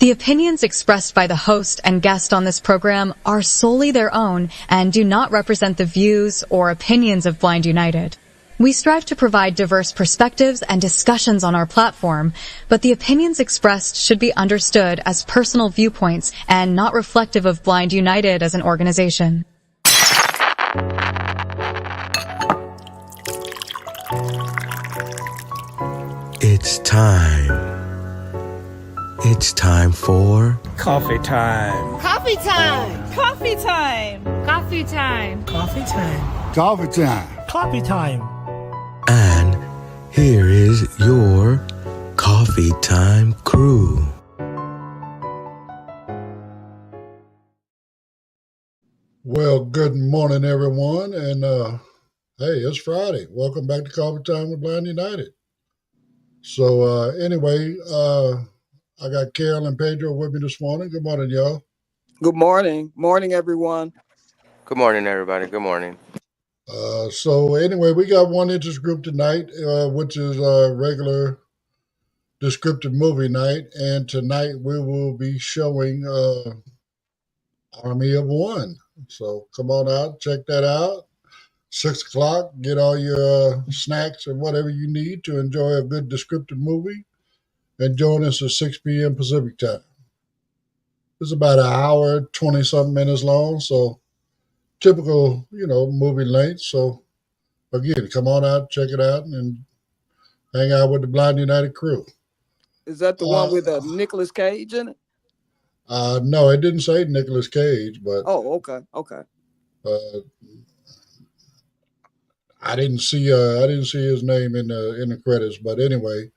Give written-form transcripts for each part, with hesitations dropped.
The opinions expressed by the host and guest on this program are solely their own and do not represent the views or opinions of Blind United. We strive to provide diverse perspectives and discussions on our platform, but the opinions expressed should be understood as personal viewpoints and not reflective of Blind United as an organization. It's time. It's time for coffee time. Coffee time. Coffee time. Coffee time. Coffee time. Coffee time. Coffee time. And here is your coffee time crew. Well, good morning, everyone. And hey, it's Friday. Welcome back to Coffee Time with Blind United. So anyway, I got Carol and Pedro with me this morning. Good morning, y'all. Good morning. Morning, everyone. Good morning, everybody. Good morning. So anyway, we got one interest group tonight, which is a regular descriptive movie night. And tonight we will be showing Army of One. So come on out, check that out. 6 o'clock, get all your snacks and whatever you need to enjoy a good descriptive movie. And join us at 6 p.m. Pacific time. It's about an hour, 20-something minutes long. So typical, movie length. So again, come on out, check it out, and hang out with the Blind United crew. Is that the one with Nicolas Cage in it? No, it didn't say Nicolas Cage, but okay. I didn't see his name in the credits. But anyway,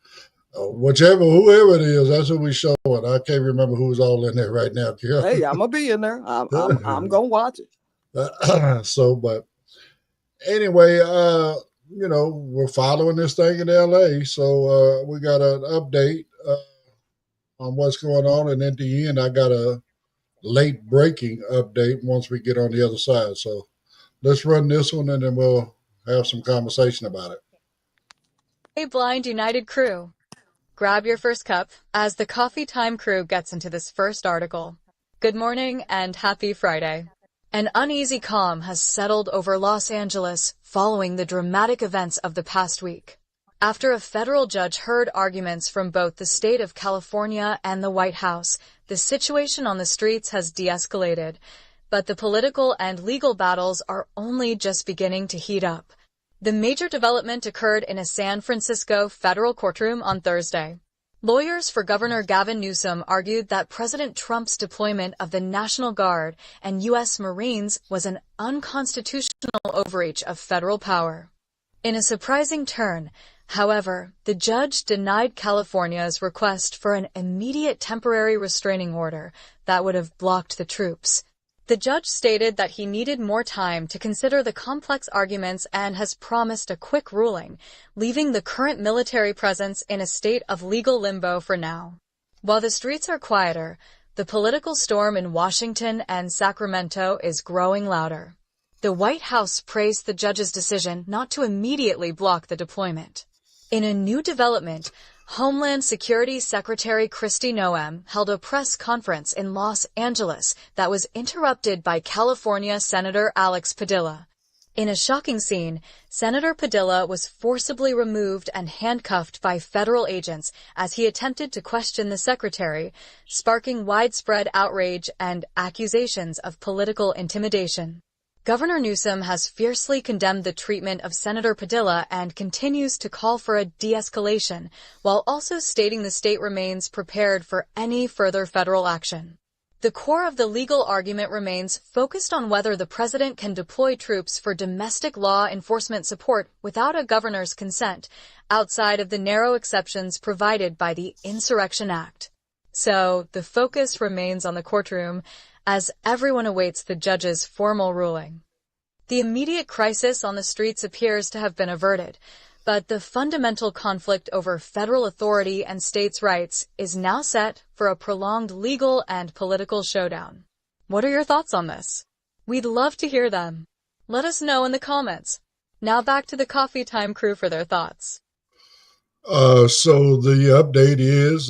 whoever it is, that's who we showing. I can't remember who's all in there right now. Hey, I'm gonna be in there. I'm gonna watch it. But anyway, we're following this thing in LA. So we got an update on what's going on. And at the end, I got a late breaking update once we get on the other side. So let's run this one and then we'll have some conversation about it. Hey, Blind United crew. Grab your first cup as the Coffee Time crew gets into this first article. Good morning and happy Friday. An uneasy calm has settled over Los Angeles following the dramatic events of the past week. After a federal judge heard arguments from both the state of California and the White House, the situation on the streets has de-escalated, but the political and legal battles are only just beginning to heat up. The major development occurred in a San Francisco federal courtroom on Thursday. Lawyers for Governor Gavin Newsom argued that President Trump's deployment of the National Guard and U.S. Marines was an unconstitutional overreach of federal power. In a surprising turn, however, the judge denied California's request for an immediate temporary restraining order that would have blocked the troops. The judge stated that he needed more time to consider the complex arguments and has promised a quick ruling, leaving the current military presence in a state of legal limbo for now. While the streets are quieter, the political storm in Washington and Sacramento is growing louder. The White House praised the judge's decision not to immediately block the deployment. In a new development, Homeland Security Secretary Kristi Noem held a press conference in Los Angeles that was interrupted by California Senator Alex Padilla. In a shocking scene, Senator Padilla was forcibly removed and handcuffed by federal agents as he attempted to question the secretary, sparking widespread outrage and accusations of political intimidation. Governor Newsom has fiercely condemned the treatment of Senator Padilla and continues to call for a de-escalation, while also stating the state remains prepared for any further federal action. The core of the legal argument remains focused on whether the president can deploy troops for domestic law enforcement support without a governor's consent, outside of the narrow exceptions provided by the Insurrection Act. So, the focus remains on the courtroom, as everyone awaits the judge's formal ruling. The immediate crisis on the streets appears to have been averted, but the fundamental conflict over federal authority and states' rights is now set for a prolonged legal and political showdown. What are your thoughts on this? We'd love to hear them. Let us know in the comments. Now back to the Coffee Time crew for their thoughts. So the update is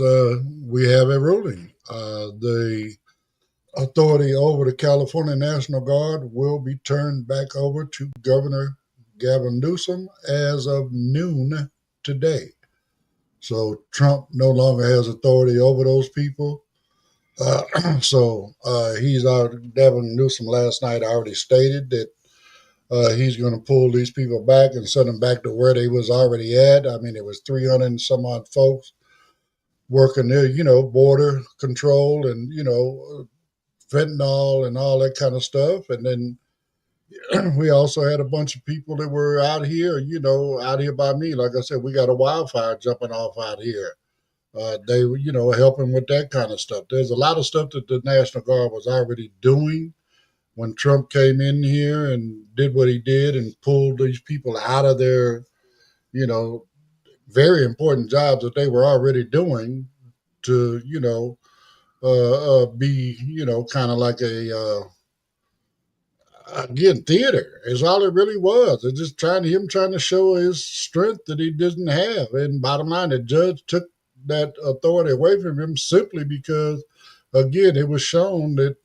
we have a ruling. The authority over the California National Guard will be turned back over to Governor Gavin Newsom as of noon today. So Trump no longer has authority over those people. He's already, Gavin Newsom last night already stated that he's going to pull these people back and send them back to where they was already at. I mean, it was 300 and some odd folks working there, border control and, fentanyl and all that kind of stuff. And then we also had a bunch of people that were out here, out here by me. Like I said, we got a wildfire jumping off out here. They were, helping with that kind of stuff. There's a lot of stuff that the National Guard was already doing when Trump came in here and did what he did and pulled these people out of their, you know, very important jobs that they were already doing to, be, kind of like again, theater is all it really was. It's just him trying to show his strength that he didn't have. And bottom line, the judge took that authority away from him simply because, again, it was shown that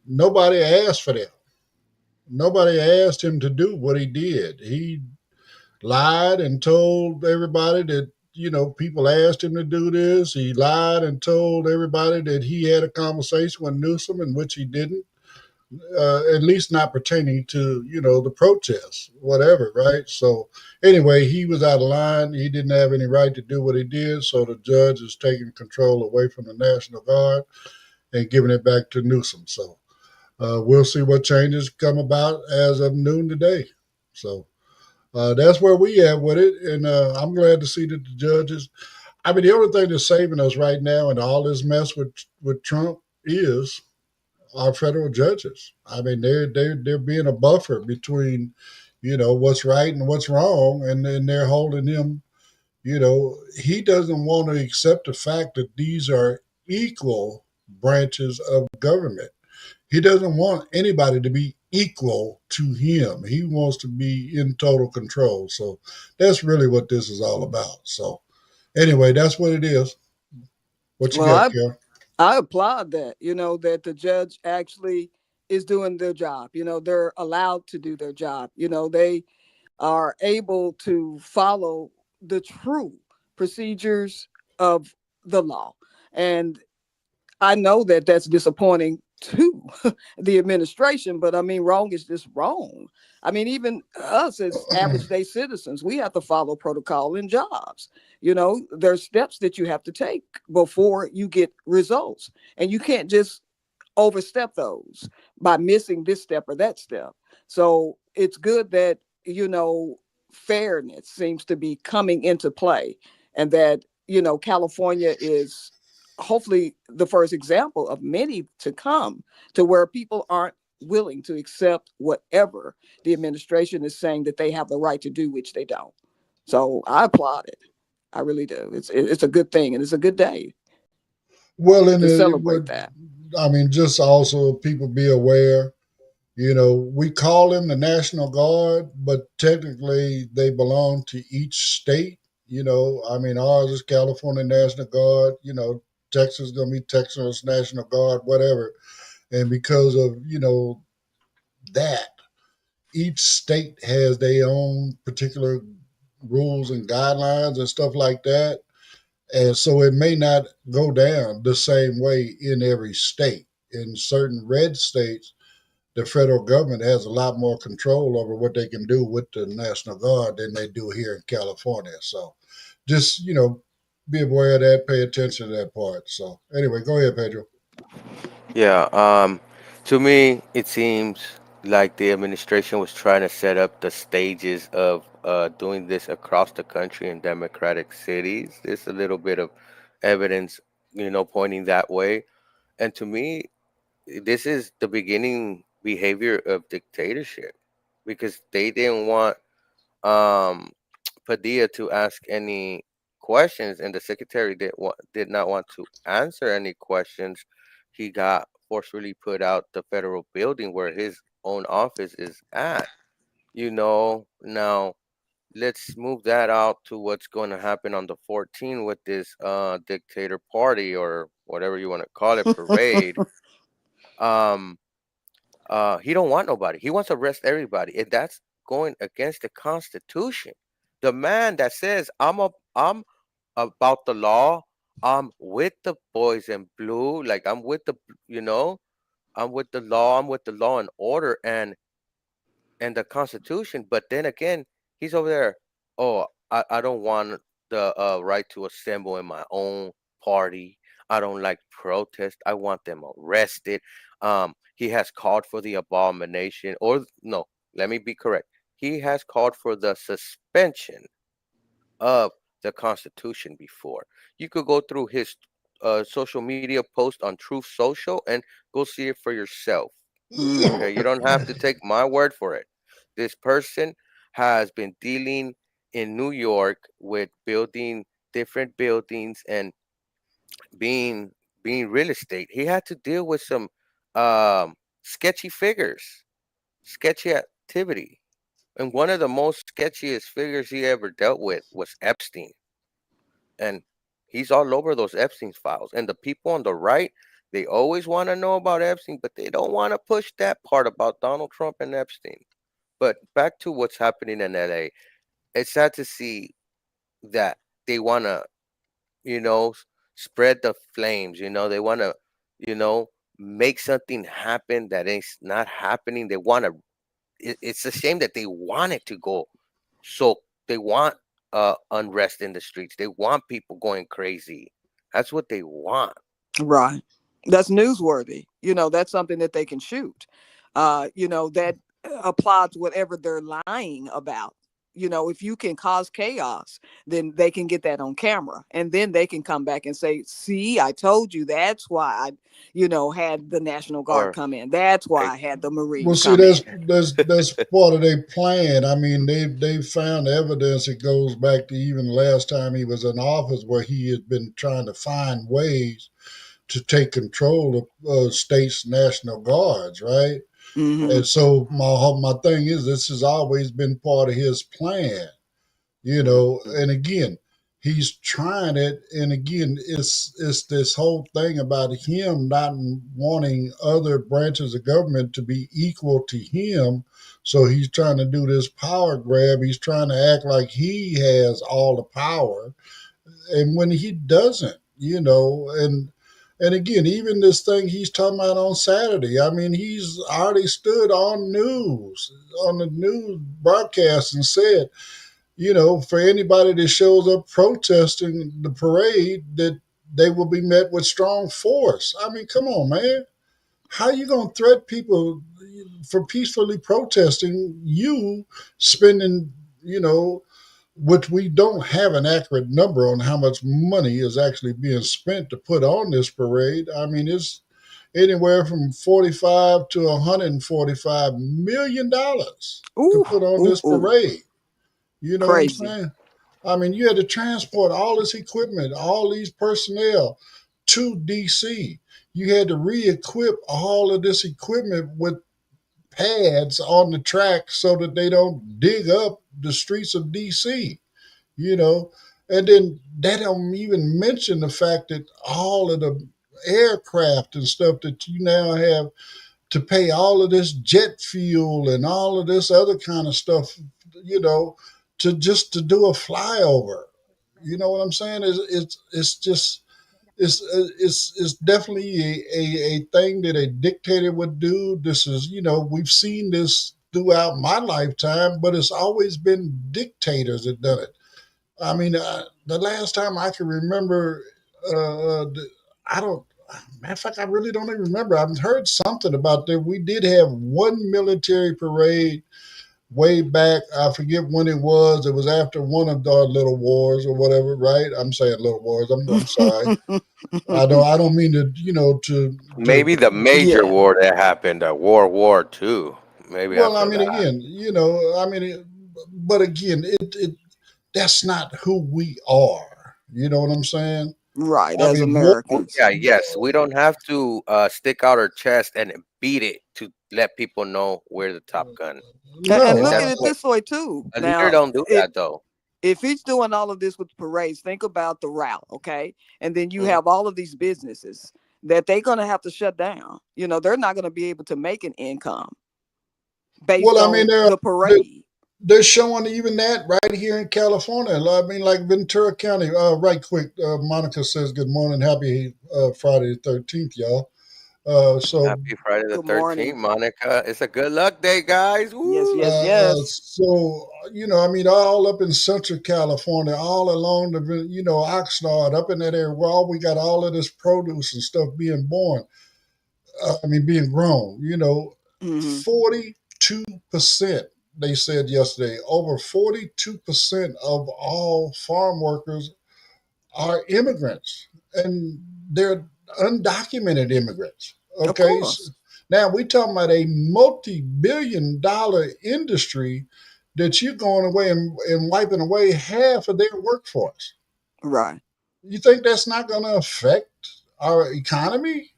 nobody asked for that. Nobody asked him to do what he did. He lied and told everybody that, people asked him to do this. He lied and told everybody that he had a conversation with Newsom, in which he didn't. At least not pertaining to the protests, whatever, right? So anyway, he was out of line. He didn't have any right to do what he did. So the judge is taking control away from the National Guard and giving it back to Newsom. So we'll see what changes come about as of noon today. So that's where we at with it, and I'm glad to see that the judges. I mean, the only thing that's saving us right now in all this mess with Trump is our federal judges. I mean, they're being a buffer between, what's right and what's wrong, and then they're holding him. He doesn't want to accept the fact that these are equal branches of government. He doesn't want anybody to be equal to him. He wants to be in total control. So that's really what this is all about. So anyway, that's what it is. What you Well, got, I Carol? I applaud that, that the judge actually is doing their job. They're allowed to do their job. They are able to follow the true procedures of the law. And I know that that's disappointing to the administration, but I mean, wrong is just wrong. I mean, even us as average day citizens, we have to follow protocol in jobs. There's steps that you have to take before you get results, and you can't just overstep those by missing this step or that step. So it's good that, fairness seems to be coming into play, and that, California is hopefully the first example of many to come, to where people aren't willing to accept whatever the administration is saying that they have the right to do, which they don't. So I applaud it. I really do. It's a good thing, and it's a good day Well, and to it celebrate would, that. I mean, just also people be aware. We call them the National Guard, but technically they belong to each state. I mean, ours is California National Guard. Texas is going to be Texas National Guard, whatever. And because of, that, each state has their own particular rules and guidelines and stuff like that. And so it may not go down the same way in every state. In certain red states, the federal government has a lot more control over what they can do with the National Guard than they do here in California. So just, be aware of that, pay attention to that part. So anyway, go ahead, Pedro. Yeah, to me, it seems like the administration was trying to set up the stages of doing this across the country in democratic cities. There's a little bit of evidence, pointing that way. And to me, this is the beginning behavior of dictatorship because they didn't want um, Padilla to ask any questions, and the secretary did not want to answer any questions. He got forcefully put out the federal building where his own office is at. Now let's move that out to what's going to happen on the 14th with this dictator party or whatever you want to call it, parade. Um, he don't want nobody. He wants to arrest everybody, and that's going against the Constitution. The man that says I'm about the law. I'm with the boys in blue. Like I'm with the you know I'm with the law. I'm with the law and order and the Constitution. But then again, he's over there. Oh, I don't want the right to assemble in my own party. I don't like protest. I want them arrested. He has called for the abomination, or no, let me be correct. He has called for the suspension of the Constitution before. You could go through his social media post on Truth Social and go see it for yourself. Okay, you don't have to take my word for it. This person has been dealing in New York with building different buildings and being being real estate. He had to deal with some sketchy figures, sketchy activity. And one of the most sketchiest figures he ever dealt with was Epstein. And he's all over those Epstein files. And the people on the right, they always want to know about Epstein, but they don't want to push that part about Donald Trump and Epstein. But back to what's happening in LA, it's sad to see that they want to, you know, spread the flames. They want to, you know, make something happen that is not happening. They want to, it's a shame that they want it to go. So they want unrest in the streets. They want people going crazy. That's what they want. Right. That's newsworthy. That's something that they can shoot. That applies to whatever they're lying about. If you can cause chaos, then they can get that on camera. And then they can come back and say, see, I told you that's why had the National Guard Or come in. That's why eh, I had the Well, Marines see, come in. that's part of their plan. I mean, they found evidence that goes back to even last time he was in office, where he had been trying to find ways to take control of states' national guards, right? Mm-hmm. And so my thing is, this has always been part of his plan, mhm. and again, he's trying it, and again, it's this whole thing about him not wanting other branches of government to be equal to him. So he's trying to do this power grab. He's trying to act like he has all the power, and when he doesn't, and again, even this thing he's talking about on Saturday, I mean, he's already stood on the news broadcast and said, for anybody that shows up protesting the parade, that they will be met with strong force. I mean, come on, man. How you gonna threat people for peacefully protesting? You spending, which we don't have an accurate number on how much money is actually being spent to put on this parade. I mean, it's anywhere from 45 to 145 million dollars to Ooh, put on ooh, this ooh. parade. You know what I'm Crazy. saying? I mean, you had to transport all this equipment, all these personnel to DC. You had to re-equip all of this equipment with pads on the track so that they don't dig up the streets of DC, you know. And then they don't even mention the fact that all of the aircraft and stuff that you now have to pay all of this jet fuel and all of this other kind of stuff, you know, to just to do a flyover. You know what I'm saying? It's just it's definitely a thing that a dictator would do. This is, we've seen this throughout my lifetime, but it's always been dictators that done it. I mean, the last time I can remember, I don't. Matter of fact, I really don't even remember. I've heard something about that. We did have one military parade way back. I forget when it was. It was after one of our little wars or whatever, right? I'm saying little wars. I'm sorry. I don't mean to, to Maybe the major Yeah. war that happened, World War II. Maybe well, I after mean, that. again, but again, it that's not who we are. You know what I'm saying? Right, I as mean, more. Oh Americans. yeah, yes. We don't have to stick out our chest and beat it to let people know we're the top gun. And And No, look that's at it what this way too. a leader Now, don't do if that though. if he's doing all of this with parades, think about the route, okay? And then you Mm, have all of these businesses that they're going to have to shut down. They're not going to be able to make an income based well, I mean, on the they're parade. they're showing even that right here in California. I mean, like Ventura County. Right quick, Monica says, "Good morning, happy Friday the 13th, y'all." So Happy Friday the Good 13th, morning. Monica. It's a good luck day, guys. Yes, Woo! yes, yes. I mean, all up in Central California, all along Oxnard, up in that area, where all we got all of this produce and stuff being born. I mean, being grown. Hmm. 42%. They said yesterday, over 42% of all farm workers are immigrants, and they're undocumented immigrants. Of Okay, course. now we talking about a multi-billion-dollar industry that you're going away and wiping away half of their workforce. Right. You think that's not going to affect our economy?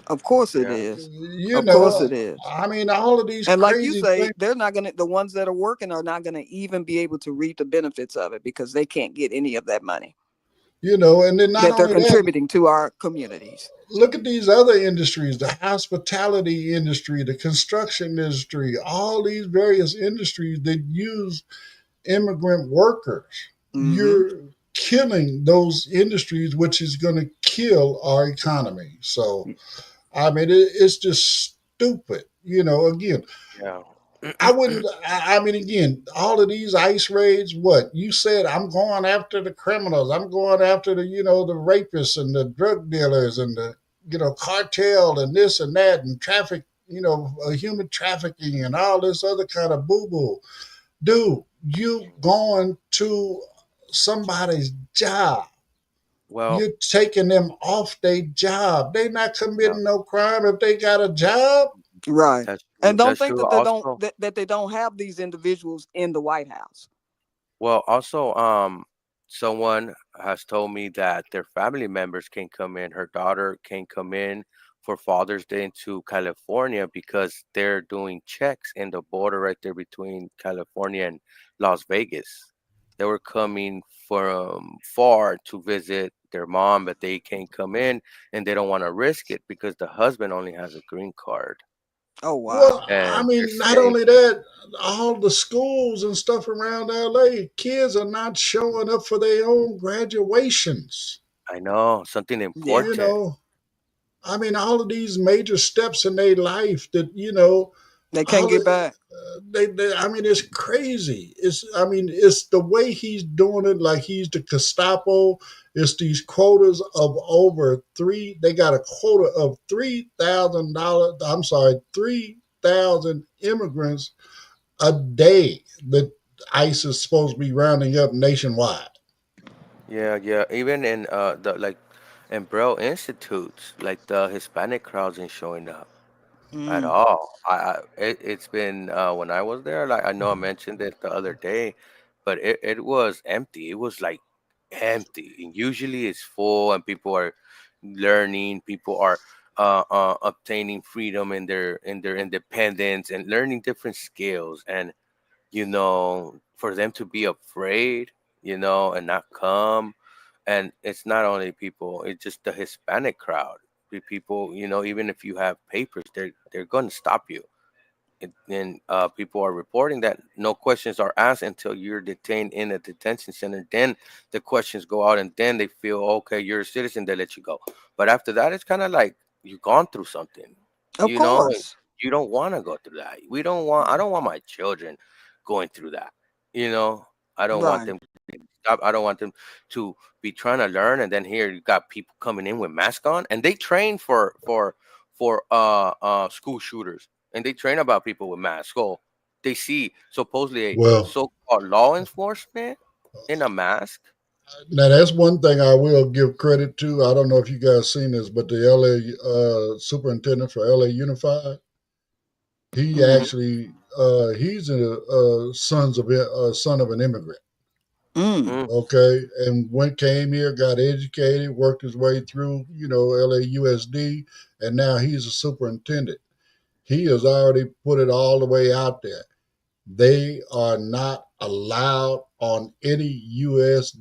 Of course it Yeah. is. You Of course know, it is. I mean, all of these And like you crazy say, things. they're not going to, the ones that are working are not going to even be able to reap the benefits of it because they can't get any of that money And then not that they're only that, contributing to our communities. look at these other industries, the hospitality industry, the construction industry, all these various industries that use immigrant workers. Hmm. You're killing those industries, which is going to kill our economy. So, I mean, it's just stupid. Again, Yeah. I wouldn't. I mean, again, all of these ICE raids. What you said? I'm going after the criminals. I'm going after the rapists and the drug dealers and the cartel and this and that and traffic. Human trafficking and all this other kind of boo boo. Dude, you going to somebody's job. Well, You're taking them off their job. They not yeah, committing no crime if they got a job. Right. that's And true. don't That's think true. that they don't Also, that they don't have these individuals in the White House. someone has told me that their family members can come in. Her daughter can come in for Father's Day into California because they're doing checks in the border right there between California and Las Vegas. They were coming from far to visit their mom, but they can't come in and they don't want to risk it because the husband only has a green card Oh Well, wow. I and they're mean, not saying, only that, all the schools and stuff around LA, kids are not showing up for their own graduations. I know something Yeah. You important. know, I mean, all of these major steps in their life that They can't all of, get back. I mean, it's crazy. I mean, it's the way he's doing it, like he's the Gestapo. It's these quotas of over three. They got a quota of $3,000. I'm sorry, 3,000 immigrants a day that ICE is supposed to be rounding up nationwide. Yeah, yeah. Even in the like in Braille institutes, like the Hispanic crowds ain't showing up at Mm. all. It's been when I was there, like I know I mentioned it the other day, but it was empty. It was like empty. And usually it's full and people are learning, people are obtaining freedom in their independence and learning different skills. And for them to be afraid, and not come. And it's not only people, it's just the Hispanic crowd. People, even if you have papers, they're going to stop you. And people are reporting that no questions are asked until you're detained in a detention center. Then the questions go out, and then they feel okay, you're a citizen, they let you go. But after that, it's kind of like you've gone through something, Of you know. course. You don't want to go through that. I don't want my children going through that. You know, I don't want Right. them to stop. I don't want them to be trying to learn, and then here you got people coming in with masks on, and they train for school shooters, and they train about people with masks. So they see supposedly a Well, so-called law enforcement in a mask. now that's one thing I will give credit to. I don't know if you guys seen this, but the LA superintendent for LA Unified, he Hmm. actually he's a son of an immigrant. Mm. Mm. Okay, and when came here, got educated, worked his way through, LAUSD, and now he's a superintendent. He has already put it all the way out there. They are not allowed on any U.S.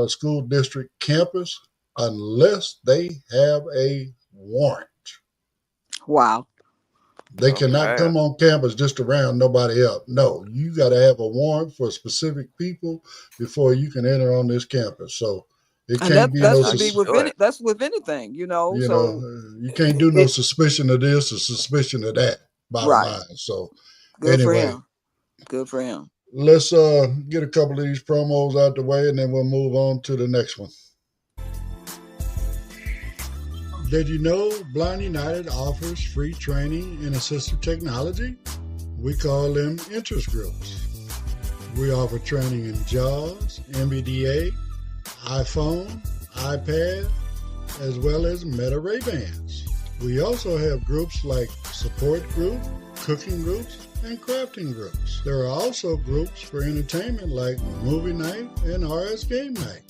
School district campus unless they have a warrant. Wow. They cannot Okay. come on campus just around nobody else. No, you got to have a warrant for specific people before you can enter on this campus. So it And can't be that no, should be with Understood. anything, you know, So you can't do no it suspicion of this or suspicion of that. Bottom right. line. So Good for anyway, him. Good for him. let's get a couple of these promos out the way, and then we'll move on to the next one. Did you know Blind United offers free training in assistive technology? We call them interest groups. We offer training in JAWS, NVDA, iPhone, iPad, as well as Meta Ray-Bans. We also have groups like support group, cooking groups, and crafting groups. There are also groups for entertainment like movie night and RS game night.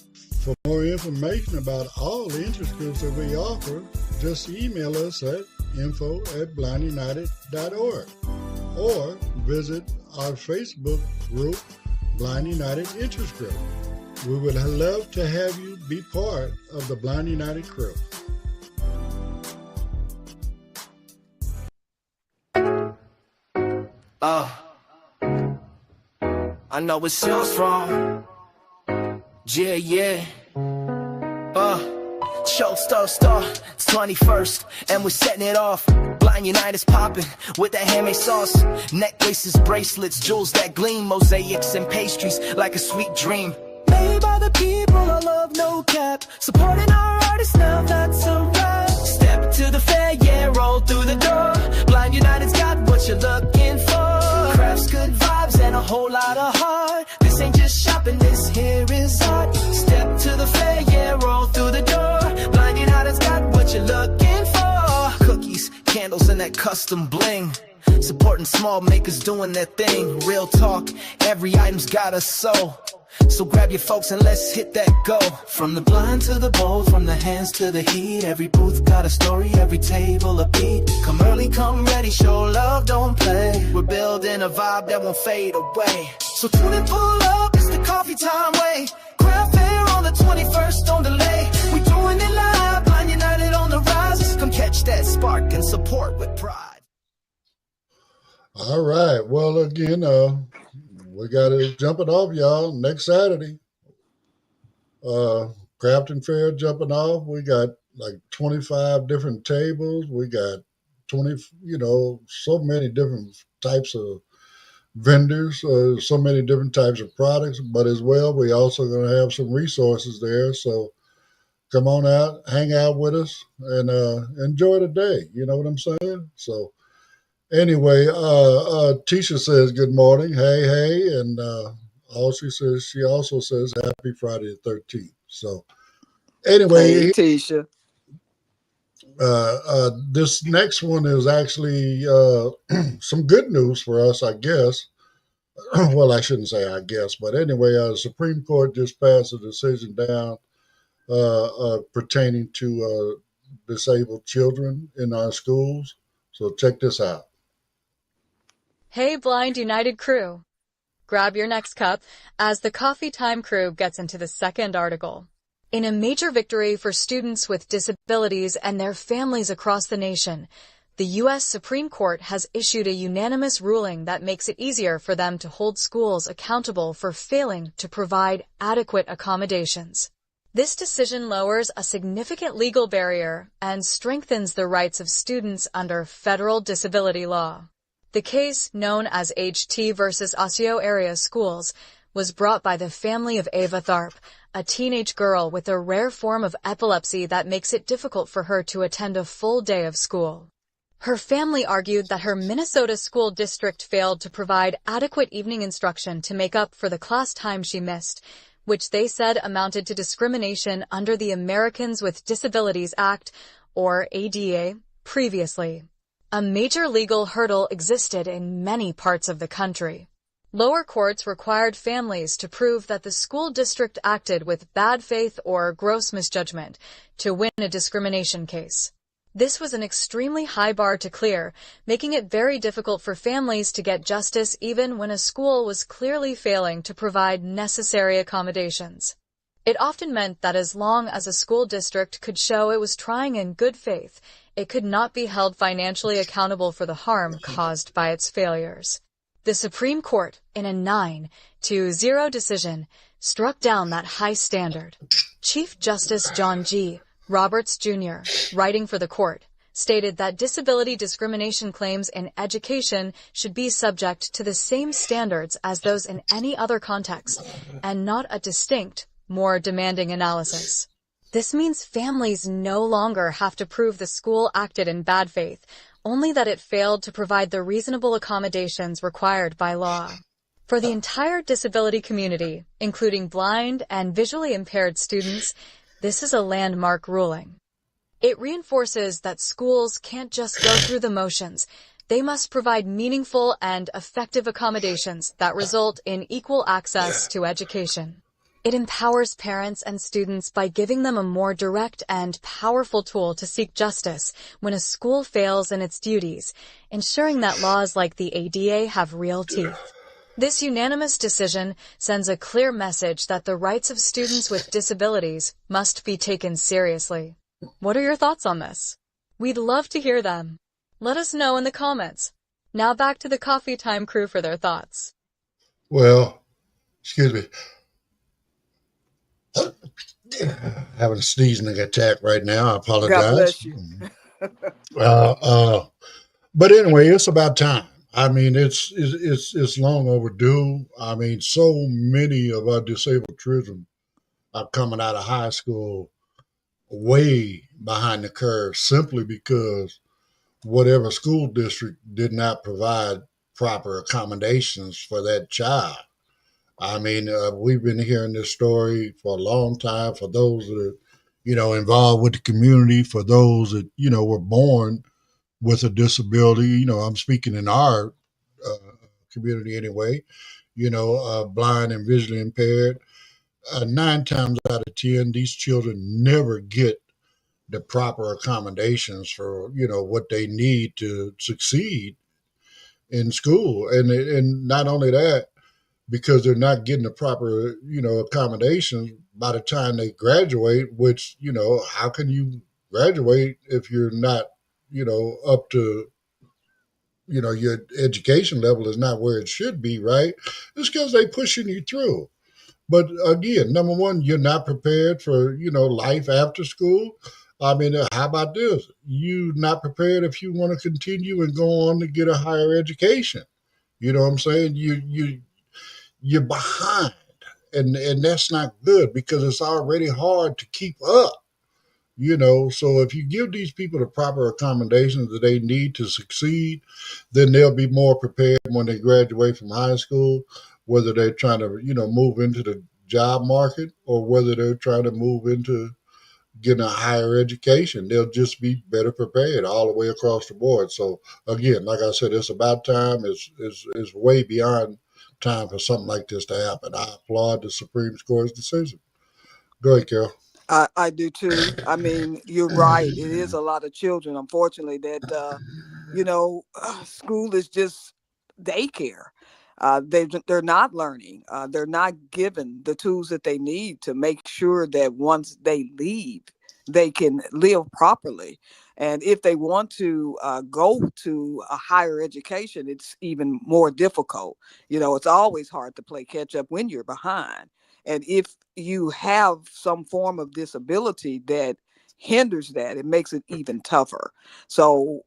For more information about all the interest groups that we offer, just email us at info@blindunited.org or visit our Facebook group, Blind United Interest Group. We would love to have you be part of the Blind United crew. I know it's your strong. Yeah, yeah. Show star, it's 21st, and we're setting it off. Blind United's popping with that handmade sauce. Necklaces, bracelets, jewels that gleam, mosaics and pastries like a sweet dream. Made by the people, I love no cap. Supporting our artists, now that's a wrap. Step to the fair, yeah, roll through the door. Blind United's got what you're looking for. Crafts, good vibes, and a whole lot of heart. This ain't just shopping, this here is art. Step to the fair, yeah, roll through the door. Blind United's got what you're looking for. Cookies, candles, and that custom bling. Supporting small makers doing their thing. Real talk, every item's got a soul. So grab your folks and let's hit that go. From the blind to the bold, from the hands to the heat. Every booth got a story, every table a beat. Come early, come ready, show love, don't play. We're building a vibe that won't fade away. So tune and pull up, it's the coffee time way. Craft fair on the 21st, don't delay. We doing it live, Blind United on the rise. Come catch that spark and support with pride. All right. Well, again, we got to jump it off, y'all. Next Saturday, Crafting Fair jumping off. We got like 25 different tables. We got 20, so many different types of vendors, so many different types of products. But as well, we also going to have some resources there. So come on out, hang out with us, and enjoy the day. You know what I'm saying? So anyway, Tisha says good morning, hey, and she also says happy Friday the 13th. So anyway, Hey, Tisha. this next one is actually some good news for us, I guess. Well, I shouldn't say I guess, but anyway, the Supreme Court just passed a decision down pertaining to disabled children in our schools. So check this out. Hey, Blind United crew. Grab your next cup as the Coffee Time crew gets into the second article. In a major victory for students with disabilities and their families across the nation, the U.S. Supreme Court has issued a unanimous ruling that makes it easier for them to hold schools accountable for failing to provide adequate accommodations. This decision lowers a significant legal barrier and strengthens the rights of students under federal disability law. The case, known as HT versus Osseo Area Schools, was brought by the family of Ava Tharp, a teenage girl with a rare form of epilepsy that makes it difficult for her to attend a full day of school. Her family argued that her Minnesota school district failed to provide adequate evening instruction to make up for the class time she missed, which they said amounted to discrimination under the Americans with Disabilities Act, or A.D.A., previously. A major legal hurdle existed in many parts of the country. Lower courts required families to prove that the school district acted with bad faith or gross misjudgment to win a discrimination case. This was an extremely high bar to clear, making it very difficult for families to get justice even when a school was clearly failing to provide necessary accommodations. It often meant that as long as a school district could show it was trying in good faith, it could not be held financially accountable for the harm caused by its failures. The Supreme Court, in a 9-0 decision, struck down that high standard. Chief Justice John G. Roberts, Jr., writing for the court, stated that disability discrimination claims in education should be subject to the same standards as those in any other context, and not a distinct, more demanding analysis. This means families no longer have to prove the school acted in bad faith, only that it failed to provide the reasonable accommodations required by law. For the entire disability community, including blind and visually impaired students, this is a landmark ruling. It reinforces that schools can't just go through the motions. They must provide meaningful and effective accommodations that result in equal access to education. It empowers parents and students by giving them a more direct and powerful tool to seek justice when a school fails in its duties, ensuring that laws like the A.D.A. have real teeth. This unanimous decision sends a clear message that the rights of students with disabilities must be taken seriously. What are your thoughts on this? We'd love to hear them. Let us know in the comments. Now back to the Coffee Time crew for their thoughts. Well, excuse me. Having a sneezing attack right now. I apologize. God bless you. But anyway, it's about time. I mean, it's long overdue. I mean, so many of our disabled children are coming out of high school way behind the curve simply because whatever school district did not provide proper accommodations for that child. I mean, we've been hearing this story for a long time for those that are, involved with the community, for those that, were born with a disability. I'm speaking in our community anyway, blind and visually impaired. 9 times out of 10, these children never get the proper accommodations for, what they need to succeed in school. And not only that, because they're not getting the proper, accommodations by the time they graduate, which, how can you graduate if you're not, up to, your education level is not where it should be, right? It's because they pushing you through. But again, number one, you're not prepared for, life after school. I mean, how about this? You're not prepared if you want to continue and go on to get a higher education. You know what I'm saying? You're behind, and that's not good because it's already hard to keep up. So if you give these people the proper accommodations that they need to succeed, then they'll be more prepared when they graduate from high school, whether they're trying to, move into the job market or whether they're trying to move into getting a higher education. They'll just be better prepared all the way across the board. So again, like I said, it's about time. It's way beyond time for something like this to happen. I applaud the Supreme Court's decision. Go ahead, Carol. I do too. I mean, you're right. It is a lot of children, unfortunately, that, school is just daycare. They're not learning. They're not given the tools that they need to make sure that once they leave, they can live properly. And if they want to go to a higher education, it's even more difficult. It's always hard to play catch up when you're behind. And if you have some form of disability that hinders that, it makes it even tougher. So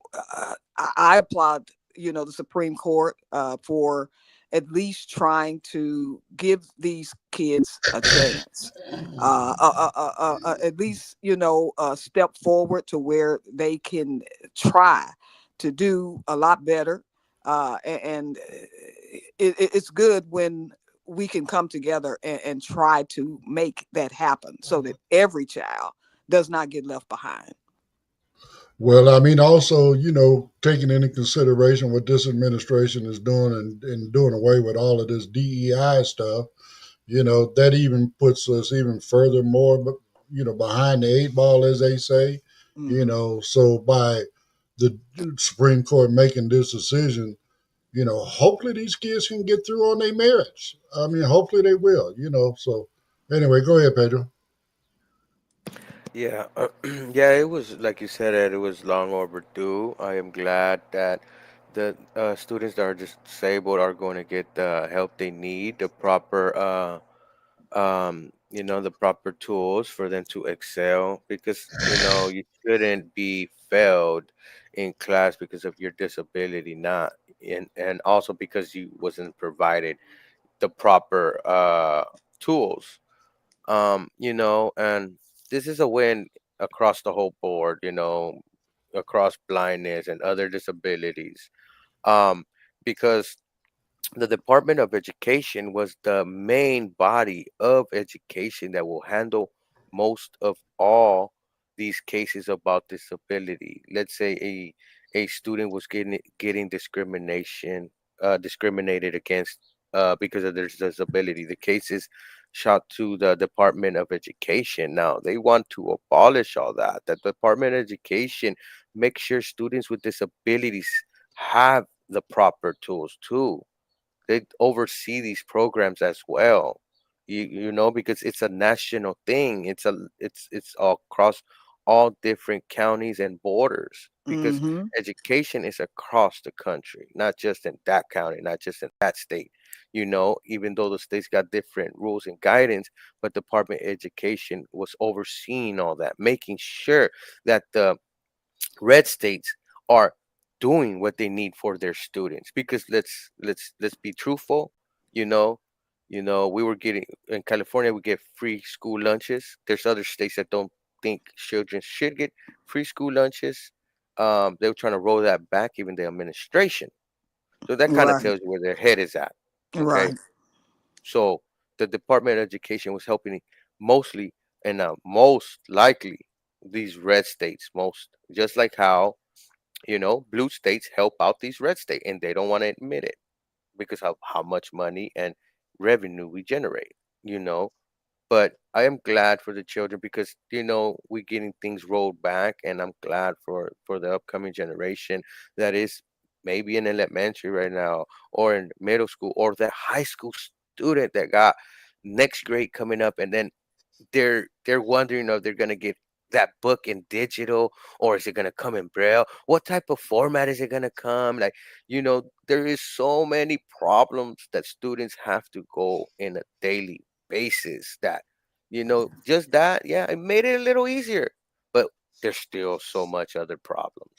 I applaud, the Supreme Court for at least trying to give these kids a chance, at least, step forward to where they can try to do a lot better. And it's good when we can come together and try to make that happen so that every child does not get left behind. Well, I mean, also, taking into consideration what this administration is doing and doing away with all of this DEI stuff, that even puts us even further more, behind the eight ball, as they say, Hmm. So by the Supreme Court making this decision, hopefully these kids can get through on their merits. I mean, hopefully they will, So anyway, go ahead, Pedro. Yeah, yeah, it was like you said, Ed, it was long overdue. I am glad that the students that are disabled are going to get the help they need, the proper the proper tools for them to excel, because you shouldn't be failed in class because of your disability, not and also because you wasn't provided the proper tools. And this is a win across the whole board, across blindness and other disabilities. um because the Department of Education was the main body of education that will handle most of all these cases about disability. Let's say a student was getting discriminated against because of their disability. The case is shot to the Department of Education. Now they want to abolish all that. The Department of Education make sure students with disabilities have the proper tools too. They oversee these programs as well. Because it's a national thing. It's all across all different counties and borders, because Hmm. education is across the country, not just in that county, not just in that state. Even though the states got different rules and guidance, but Department of Education was overseeing all that, making sure that the red states are doing what they need for their students, because let's be truthful. We were getting in California, we get free school lunches. There's other states that don't think children should get free school lunches. They were trying to roll that back, even the administration. So that kind of Right. tells you where their head is at. Okay. Right. So the Department of Education was helping mostly, and most likely, these red states most, just like how blue states help out these red states, and they don't want to admit it because of how much money and revenue we generate. You know, but I am glad for the children, because we're getting things rolled back, and I'm glad for the upcoming generation that is maybe in elementary right now, or in middle school, or the high school student that got next grade coming up, and then they're wondering if they're gonna get that book in digital, or is it gonna come in braille? What type of format is it gonna come? Like, there is so many problems that students have to go in a daily basis, that just that, yeah, it made it a little easier, but there's still so much other problems,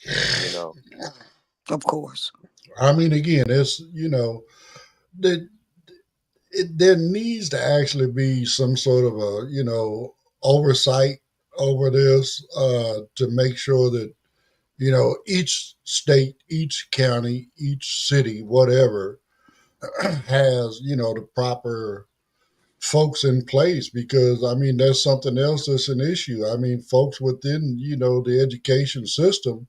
Of course. I mean, again, it's, that there needs to actually be some sort of a, oversight over this to make sure that, each state, each county, each city, whatever, has, the proper folks in place, because I mean that's something else that's an issue. I mean, folks within the education system,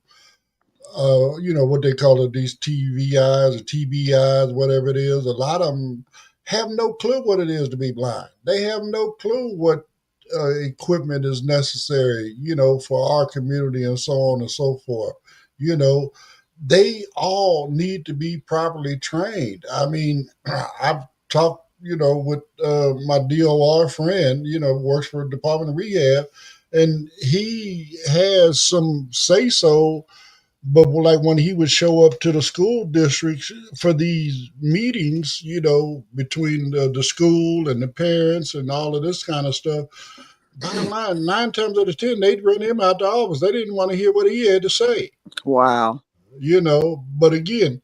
what they call it, these TVIs or TBIs, whatever it is. A lot of them have no clue what it is to be blind. They have no clue what equipment is necessary, for our community and so on and so forth. You know, they all need to be properly trained. I mean, I've talked, with my DOR friend, works for the Department of Rehab, and he has some say so, but like when he would show up to the school districts for these meetings, between the school and the parents and all of this kind of stuff, bottom line, 9 times out of 10, they'd run him out the office. They didn't want to hear what he had to say, Wow. But again,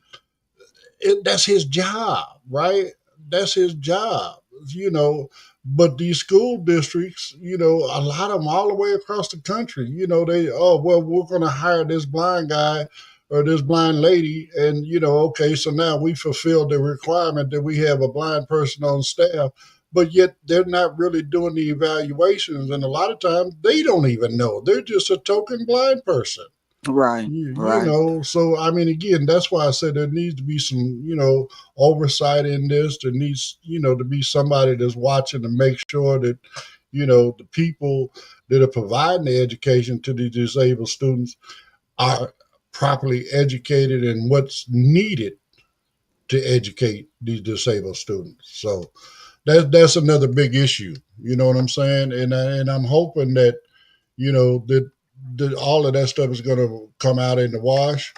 that's his job, right? That's his job, you know. But these school districts, a lot of them all the way across the country, they, oh, well, we're going to hire this blind guy or this blind lady. And, okay, so now we fulfilled the requirement that we have a blind person on staff. But yet they're not really doing the evaluations. And a lot of times they don't even know. They're just a token blind person. Right. You Right. know, so I mean, again, that's why I said there needs to be some, oversight in this. There needs, to be somebody that's watching to make sure that, the people that are providing the education to the disabled students are properly educated in what's needed to educate these disabled students. So that's another big issue. You know what I'm saying? And I'm hoping that that all of that stuff is going to come out in the wash.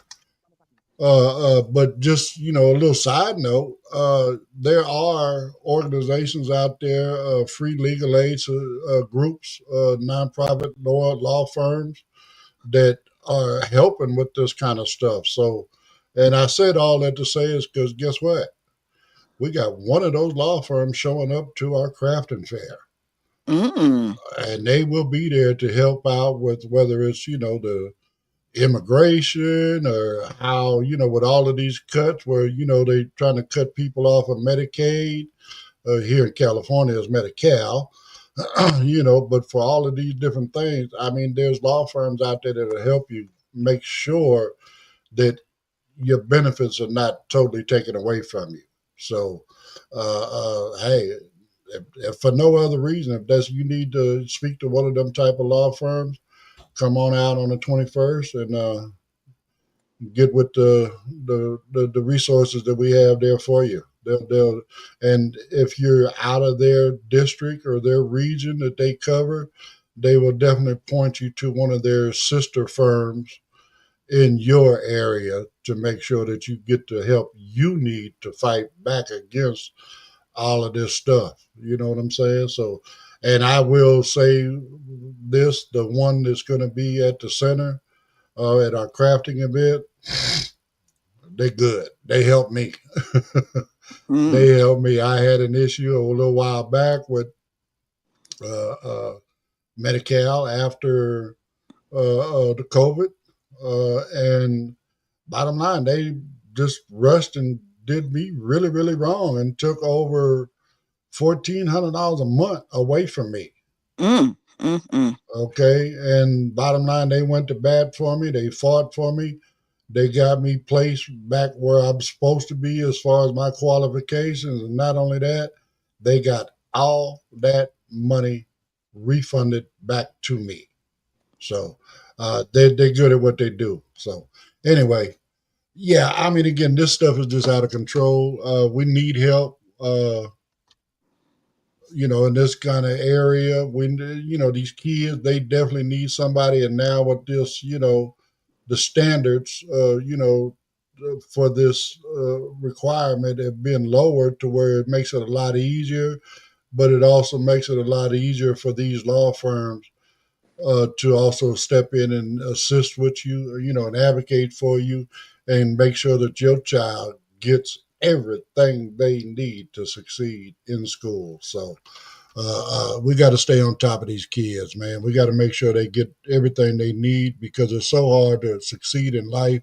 But just a little side note, there are organizations out there, free legal aid groups, nonprofit law firms that are helping with this kind of stuff. So, and I said all that to say is because guess what? We got one of those law firms showing up to our crafting fair. Mm. And they will be there to help out with whether it's, the immigration or how, with all of these cuts where, they trying to cut people off of Medicaid. Here in California is Medi-Cal, but for all of these different things, I mean, there's law firms out there that'll help you make sure that your benefits are not totally taken away from you. So, hey, if for no other reason, if that's you need to speak to one of them type of law firms, come on out on the 21st and get with the resources that we have there for you. And if you're out of their district or their region that they cover, they will definitely point you to one of their sister firms in your area to make sure that you get the help you need to fight back against all of this stuff. You know what I'm saying? So, and I will say this, the one that's going to be at the center at our crafting event, they good. They helped me. They helped me. I had an issue a little while back with Medi-Cal after the COVID. And bottom line, they just rushed and did me really, really wrong and took over $1,400 a month away from me. Okay. And bottom line, they went to bat for me. They fought for me. They got me placed back where I'm supposed to be as far as my qualifications. And not only that, they got all that money refunded back to me. So they're good at what they do. So anyway, yeah, I mean, again, this stuff is just out of control. We need help, in this kind of area. These kids, they definitely need somebody. And now with this, the standards, for this requirement have been lowered to where it makes it a lot easier, but it also makes it a lot easier for these law firms to also step in and assist with you, and advocate for you and make sure that your child gets everything they need to succeed in school. So we got to stay on top of these kids, man. We got to make sure they get everything they need because it's so hard to succeed in life,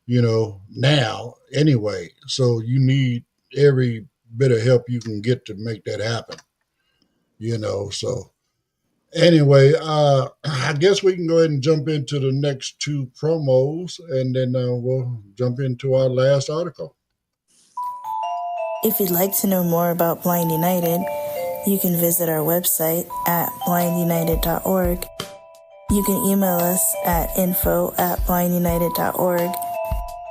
now anyway. So you need every bit of help you can get to make that happen, so. Anyway, I guess we can go ahead and jump into the next two promos, and then we'll jump into our last article. If you'd like to know more about Blind United, you can visit our website at blindunited.org. You can email us at info@blindunited.org.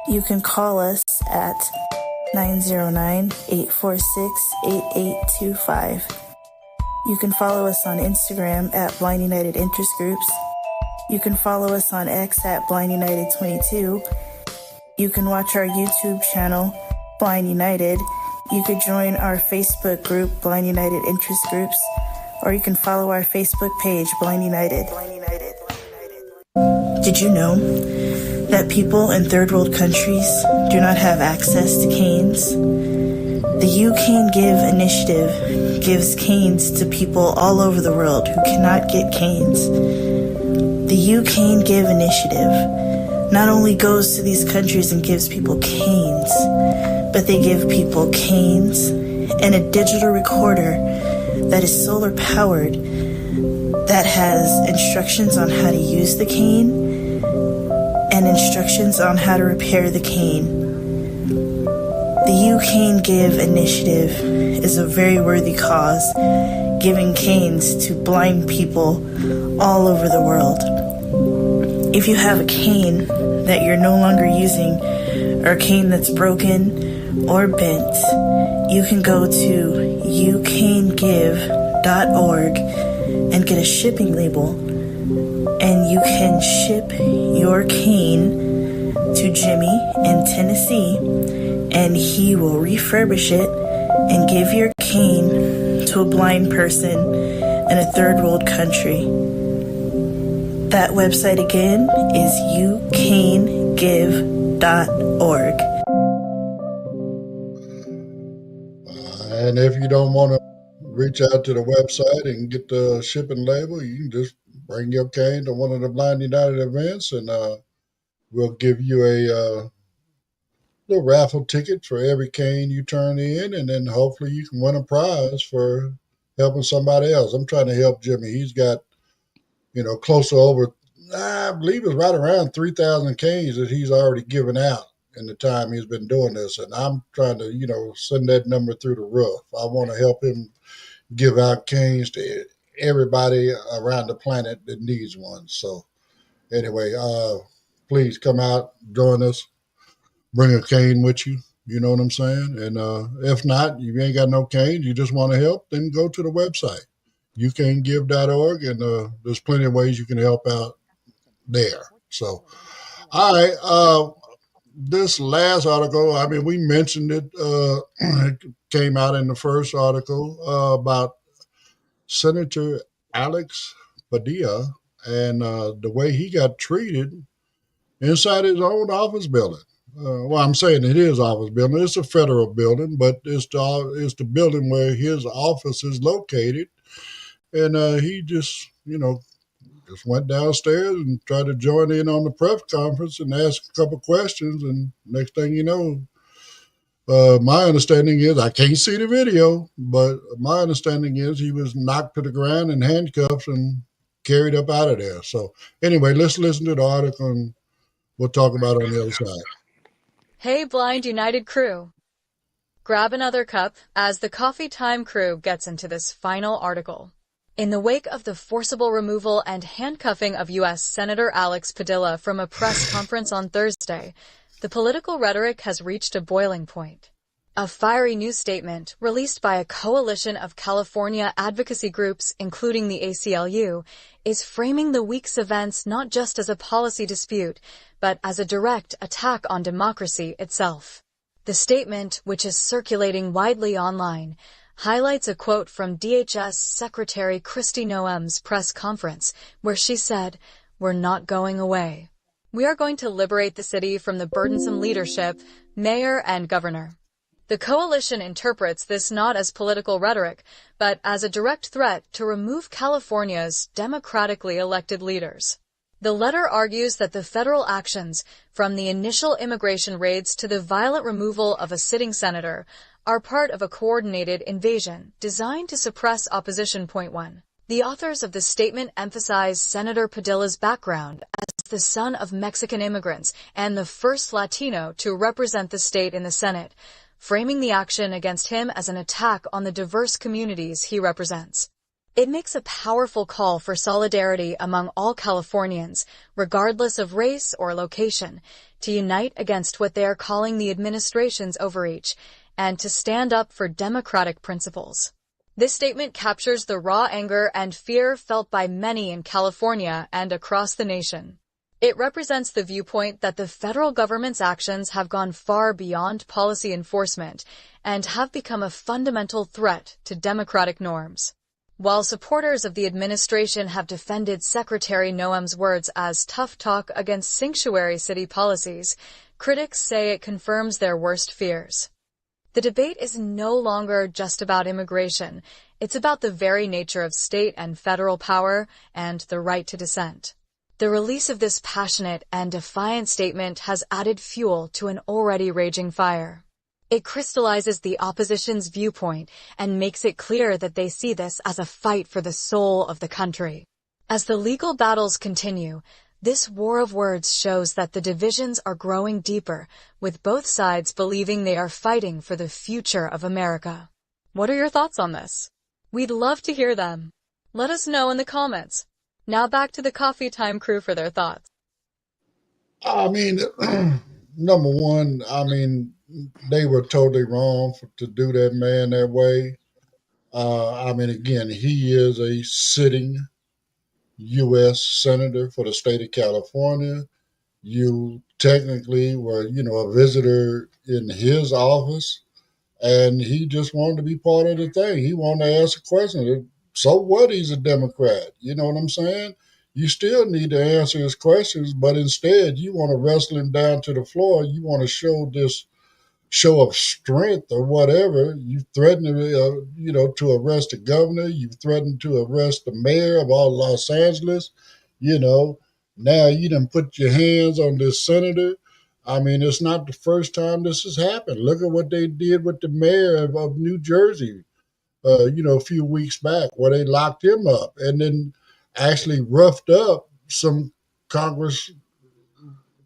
You can call us at 909-846-8825. You can follow us on Instagram at Blind United Interest Groups. You can follow us on X at Blind United 22. You can watch our YouTube channel, Blind United. You could join our Facebook group, Blind United Interest Groups, or you can follow our Facebook page, Blind United. Did you know that people in third world countries do not have access to canes? The You Can Give initiative gives canes to people all over the world who cannot get canes. The You Can Give initiative not only goes to these countries and gives people canes, but they give people canes and a digital recorder that is solar powered that has instructions on how to use the cane and instructions on how to repair the cane. The You Cane Give initiative is a very worthy cause, giving canes to blind people all over the world. If you have a cane that you're no longer using, or a cane that's broken or bent, you can go to youcanegive.org and get a shipping label, and you can ship your cane to Jimmy in Tennessee, and he will refurbish it and give your cane to a blind person in a third world country. That website again is youcanegive.org. And if you don't want to reach out to the website and get the shipping label, you can just bring your cane to one of the Blind United events, and we'll give you a little raffle ticket for every cane you turn in, and then hopefully you can win a prize for helping somebody else. I'm trying to help Jimmy. He's got, close to over, I believe it's right around 3,000 canes that he's already given out in the time he's been doing this. And I'm trying to, send that number through the roof. I want to help him give out canes to everybody around the planet that needs one. So anyway, please come out, join us, bring a cane with you. You know what I'm saying? And if not, you ain't got no canes, you just want to help, then go to the website, youcanegive.org, and there's plenty of ways you can help out there. So, all right. This last article, we mentioned it. It came out in the first article about Senator Alex Padilla and the way he got treated inside his own office building. Well, I'm saying it is office building. It's a federal building, but it's the building where his office is located. And he just went downstairs and tried to join in on the press conference and ask a couple questions. And next thing you know, my understanding is, I can't see the video, but my understanding is he was knocked to the ground in handcuffs and carried up out of there. So anyway, let's listen to the article and we'll talk about it on the other side. Hey, Blind United crew. Grab another cup as the Coffee Time crew gets into this final article. In the wake of the forcible removal and handcuffing of U.S. Senator Alex Padilla from a press conference on Thursday, the political rhetoric has reached a boiling point. A fiery news statement released by a coalition of California advocacy groups, including the ACLU, is framing the week's events not just as a policy dispute, but as a direct attack on democracy itself. The statement, which is circulating widely online, highlights a quote from DHS Secretary Kristi Noem's press conference, where she said, "We're not going away. We are going to liberate the city from the burdensome leadership, mayor and governor." The coalition interprets this not as political rhetoric, but as a direct threat to remove California's democratically elected leaders. The letter argues that the federal actions, from the initial immigration raids to the violent removal of a sitting senator, are part of a coordinated invasion designed to suppress opposition. Point 1. The authors of the statement emphasize Senator Padilla's background as the son of Mexican immigrants and the first Latino to represent the state in the Senate, framing the action against him as an attack on the diverse communities he represents. It makes a powerful call for solidarity among all Californians, regardless of race or location, to unite against what they are calling the administration's overreach, and to stand up for democratic principles. This statement captures the raw anger and fear felt by many in California and across the nation. It represents the viewpoint that the federal government's actions have gone far beyond policy enforcement and have become a fundamental threat to democratic norms. While supporters of the administration have defended Secretary Noem's words as tough talk against sanctuary city policies, critics say it confirms their worst fears. The debate is no longer just about immigration. It's about the very nature of state and federal power and the right to dissent. The release of this passionate and defiant statement has added fuel to an already raging fire. It crystallizes the opposition's viewpoint and makes it clear that they see this as a fight for the soul of the country. As the legal battles continue, This war of words shows that the divisions are growing deeper, with both sides believing they are fighting for the future of America. What are your thoughts on this? We'd love to hear them. Let us know in the comments. Now back to the Coffee Time crew for their thoughts. I mean, number one, I mean, they were totally wrong to do that man that way. I mean, again, he is a sitting U.S. senator for the state of California. You technically were, a visitor in his office, and he just wanted to be part of the thing. He wanted to ask a question. So what? He's a Democrat. You know what I'm saying? You still need to answer his questions, but instead you want to wrestle him down to the floor. You want to show this show of strength or whatever. You threatened to, to arrest the governor. You threatened to arrest the mayor of all Los Angeles. You know, now you done put your hands on this senator. I mean, it's not the first time this has happened. Look at what they did with the mayor of New Jersey, a few weeks back, where they locked him up and then actually roughed up some Congress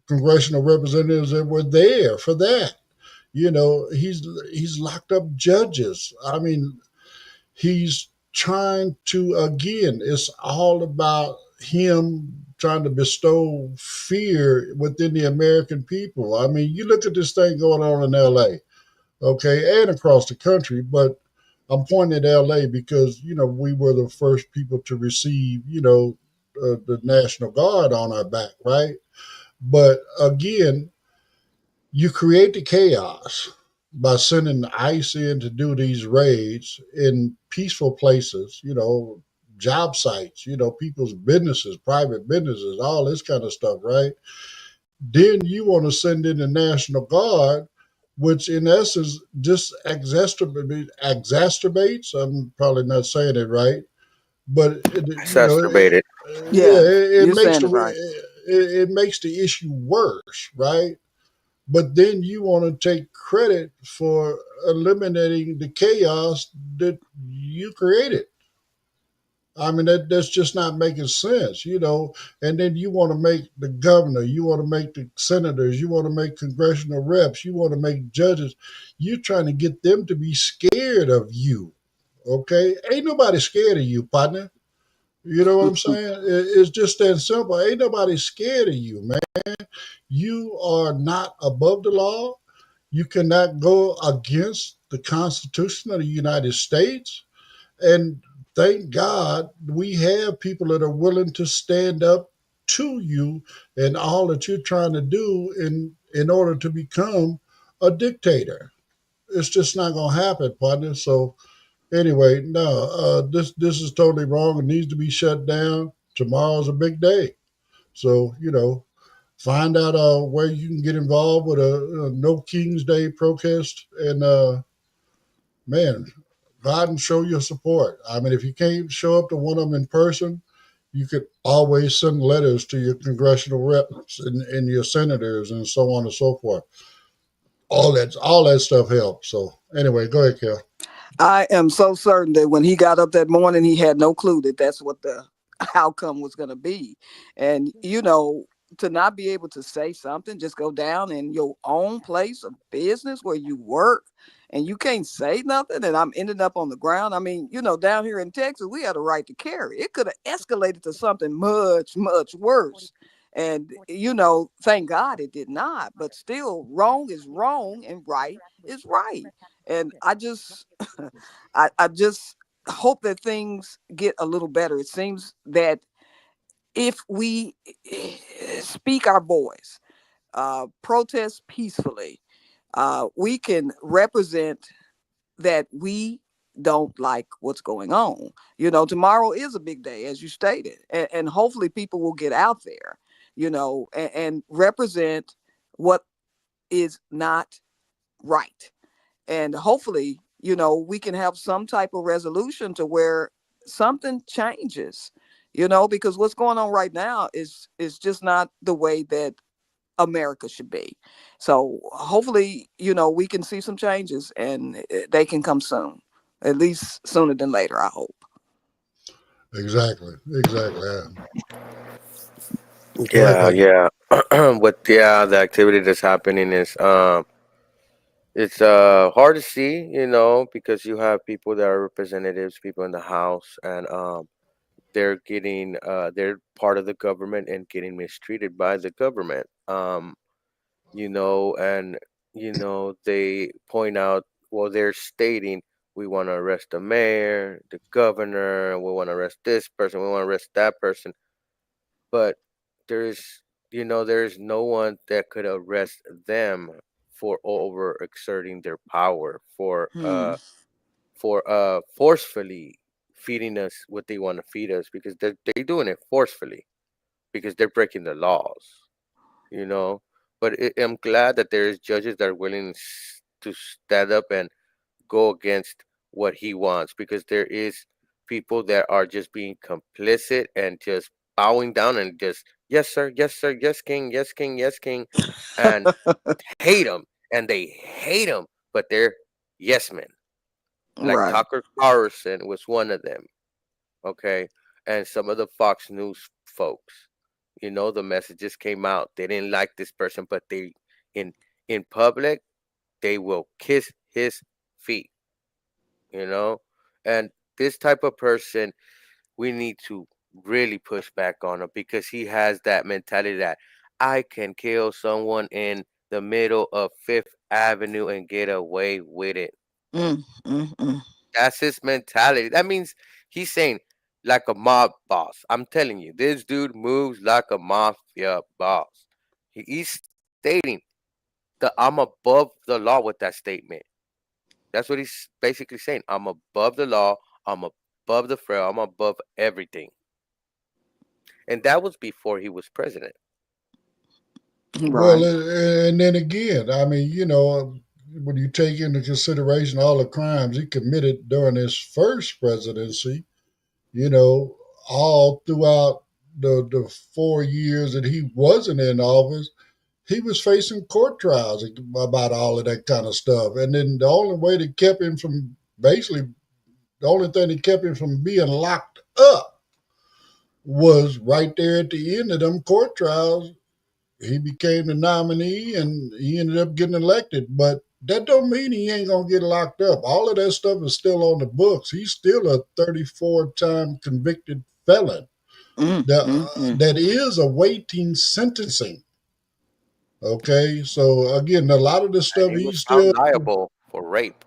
congressional representatives that were there for that. He's locked up judges. I mean, he's trying to, again, it's all about him trying to bestow fear within the American people. I mean, you look at this thing going on in LA, okay, and across the country, but I'm pointing at LA because, we were the first people to receive, the National Guard on our back, right? But again, you create the chaos by sending ICE in to do these raids in peaceful places, job sites, people's businesses, private businesses, all this kind of stuff, right? Then you want to send in the National Guard, which in essence just exacerbates, I'm probably not saying it right, but, Exacerbated. yeah, Yeah, it you're makes saying it right. it makes the issue worse, right? But then you want to take credit for eliminating the chaos that you created. I mean, that's just not making sense. And then you want to make the governor, you want to make the senators, you want to make congressional reps, you want to make judges. You're trying to get them to be scared of you. Okay? Ain't nobody scared of you, partner. You know what I'm saying? It's just that simple. Ain't nobody scared of you, man. You are not above the law. You cannot go against the Constitution of the United States. And thank God we have people that are willing to stand up to you and all that you're trying to do in order to become a dictator. It's just not going to happen, partner. So anyway, no, this is totally wrong. It needs to be shut down. Tomorrow's a big day. So, find out where you can get involved with a No King's Day protest, and man, go out and show your support. I mean, if you can't show up to one of them in person, you could always send letters to your congressional reps and your senators and so on and so forth. All that stuff helps. So anyway, go ahead, Kel. I am so certain that when he got up that morning, he had no clue that that's what the outcome was going to be. And, to not be able to say something, just go down in your own place of business where you work and you can't say nothing. And I'm ending up on the ground. I mean, down here in Texas, we had a right to carry. It could have escalated to something much, much worse. And, thank God it did not. But still, wrong is wrong and right is right. And I just, I just hope that things get a little better. It seems that if we speak our voice, protest peacefully, we can represent that we don't like what's going on. Tomorrow is a big day, as you stated, and hopefully people will get out there, and represent what is not right. And hopefully, we can have some type of resolution to where something changes, because what's going on right now is just not the way that America should be. So hopefully, we can see some changes and they can come soon, at least sooner than later, I hope. Exactly. Go ahead, Yeah, Pedro. yeah. What yeah, the activity that's happening is it's hard to see, because you have people that are representatives, people in the house, and they're part of the government and getting mistreated by the government. And they point out, well, they're stating we want to arrest the mayor, the governor, we want to arrest this person, we want to arrest that person, but there's there's no one that could arrest them for over exerting their power, Hmm. for forcefully feeding us what they want to feed us, because they're doing it forcefully because they're breaking the laws, you know. But I'm glad that there's judges that are willing to stand up and go against what he wants, because there is people that are just being complicit and just bowing down and just yes sir, yes king, yes king, yes king, and hate him, and they hate him, but they're yes men. Like Right. Tucker Carlson was one of them, okay, and some of the Fox News folks. The messages came out. They didn't like this person, but in in public they will kiss his feet. you know and this type of person, we need to really push back on him, because he has that mentality that I can kill someone in the middle of Fifth Avenue and get away with it. Mm, mm, mm. That's his mentality. That means he's saying, like a mob boss. I'm telling you, this dude moves like a mafia boss. He's stating that I'm above the law with that statement. That's what he's basically saying. I'm above the law. I'm above the frail. I'm above everything. And that was before he was president. Well, Right. and then again, I mean, when you take into consideration all the crimes he committed during his first presidency, you know, all throughout the 4 years that he wasn't in office, he was facing court trials about all of that kind of stuff. And then the only way that kept him from basically the only thing that kept him from being locked up was right there at the end of them court trials. He became the nominee and he ended up getting elected. But that don't mean he ain't gonna get locked up. All of that stuff is still on the books. He's still a 34-time convicted felon Mm, that mm, mm. that is awaiting sentencing. Okay, so again, a lot of the And stuff he was he's found still liable for rape.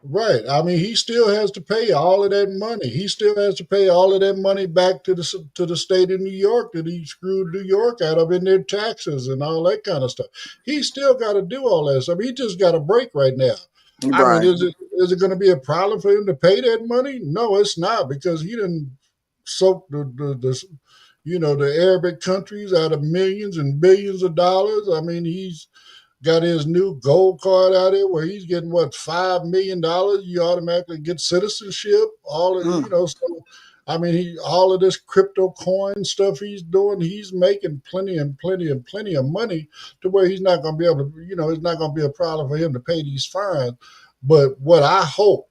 right. I mean, he still has to pay all of that money. He still has to pay all of that money back to the state of New York that he screwed New York out of in their taxes and all that kind of stuff. He still got to do all that stuff. He just got a break right now. I mean, Right. is it going to be a problem for him to pay that money? No, it's not, because he didn't soak the Arabic countries out of millions and billions of dollars. I mean, he's got his new gold card out there where he's getting what, $5 million. You automatically get citizenship. All of Mm, so I mean, all of this crypto coin stuff he's doing, he's making plenty and plenty and plenty of money to where he's not going to be able to, it's not going to be a problem for him to pay these fines. But what I hope,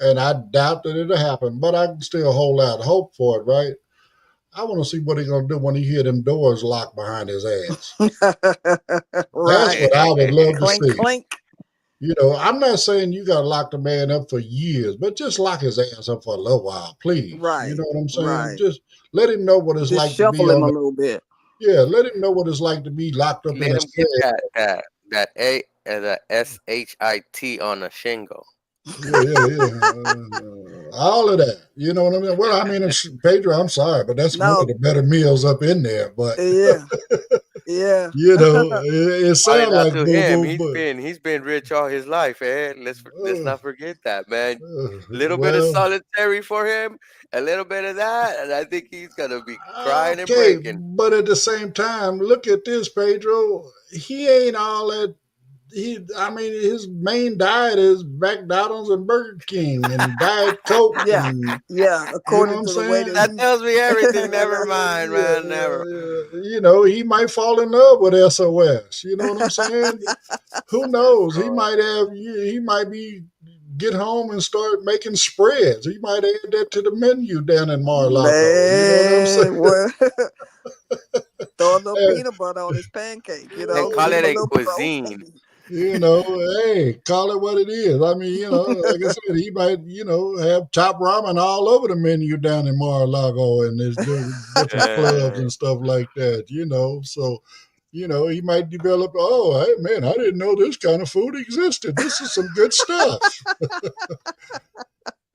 and I doubt that it'll happen, but I can still hold out hope for it, right? I want to see what he's gonna do when he hear them doors locked behind his ass. mm. That's Right. what I would love to Clink, see. clink. I'm not saying you got to lock the man up for years, but just lock his ass up for a little while, please. You Right. know what I'm saying? Right. Just let him know what it's Just like to be shuffle him on a the, little bit. yeah, let him know what it's like to be locked up in Let a him get cell. that A and the SHIT on a shingle. Yeah, yeah, yeah. All of that. You know what I mean? Well, I mean, Pedro, I'm sorry, but that's one of No. the better meals up in there. But, Yeah. Yeah. it Probably sounds not like to boo him. boo, He's but, been he's been rich all his life, eh? Let's uh, not forget that, man. Little bit of well, solitary for him, a little bit of that, and I think he's gonna be crying and okay, breaking. but at the same time, look at this, Pedro. He ain't all that. I mean, his main diet is McDonald's and Burger King and Diet Coke, Yeah. and Yeah. you know what According I'm to the way saying. that That tells me everything. Never mind, man. Never. He might fall in love with SOS. You know what I'm saying? Who knows? He Oh, might have. He might be get home and start making spreads. He might add that to the menu down in Mar-a-Lago. You know what I'm saying? man, what Throw a little Uh, peanut butter on his pancake, And give call it him a a little cuisine. protein. you know, hey, call it what it is. I mean, like I said, he might, have top ramen all over the menu down in Mar-a-Lago and there's different clubs Uh, and stuff like that. So, he might develop, oh, hey, man, I didn't know this kind of food existed. This is some good stuff.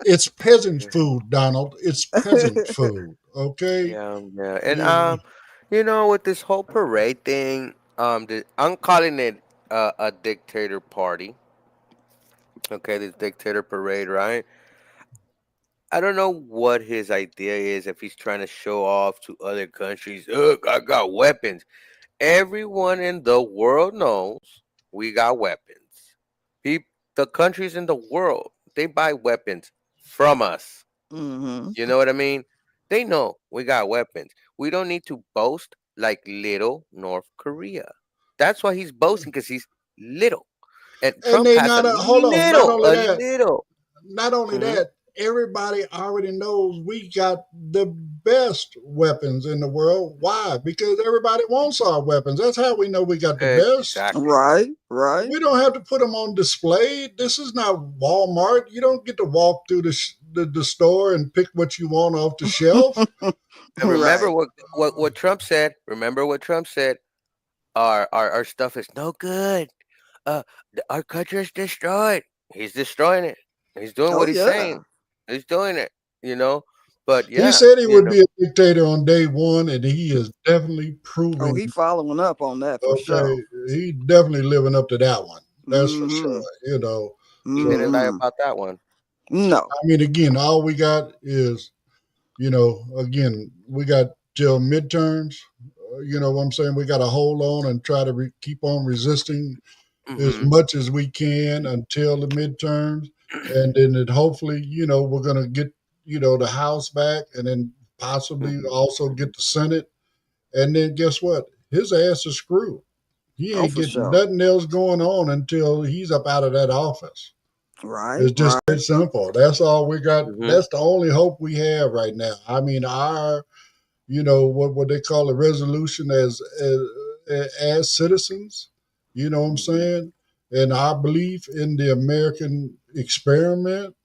It's peasant food, Donald. It's peasant food. Okay. yeah. And You, with this whole parade thing, I'm calling it a dictator party. Okay, this dictator parade, right? I don't know what his idea is if he's trying to show off to other countries. Look, I got weapons. Everyone in the world knows we got weapons. The countries in the world, they buy weapons from us. Hmm. You know what I mean? They know we got weapons. We don't need to boast like little North Korea. That's why he's boasting because he's little. And and Trump they has not, hold on, not only a that, little. not only Hmm. that, everybody already knows we got the best weapons in the world. Why? Because everybody wants our weapons. That's how we know we got the best. Exactly. Right, right. We don't have to put them on display. This is not Walmart. You don't get to walk through the store and pick what you want off the shelf. And remember Right. what Trump said. Remember what Trump said. Our stuff is no good. Uh, our country is destroyed. He's destroying it. He's doing Oh what he's yeah. saying. He's doing it. You know. But He yeah, said he would be a dictator on day one, and he is definitely Oh, proving. he following up on that for Okay, sure. he definitely living up to that one. That's for Mm-hmm. sure. he So didn't lie Mm-hmm. about that one. No. I mean, again, all we got is, again, we got till midterms. You know what I'm saying? We got to hold on and try to keep on resisting as Hmm. much as we can until the midterms, and then hopefully, we're gonna get, the House back, and then possibly Hmm. also get the Senate, and then guess what? His ass is screwed. He Oh, ain't for getting sure. nothing else going on until he's up out of that office. Right, It's just right. that simple. That's all we got. Hmm. That's the only hope we have right now. I mean, our, what they call a resolution as citizens. You know what I'm saying? And our belief in the American experiment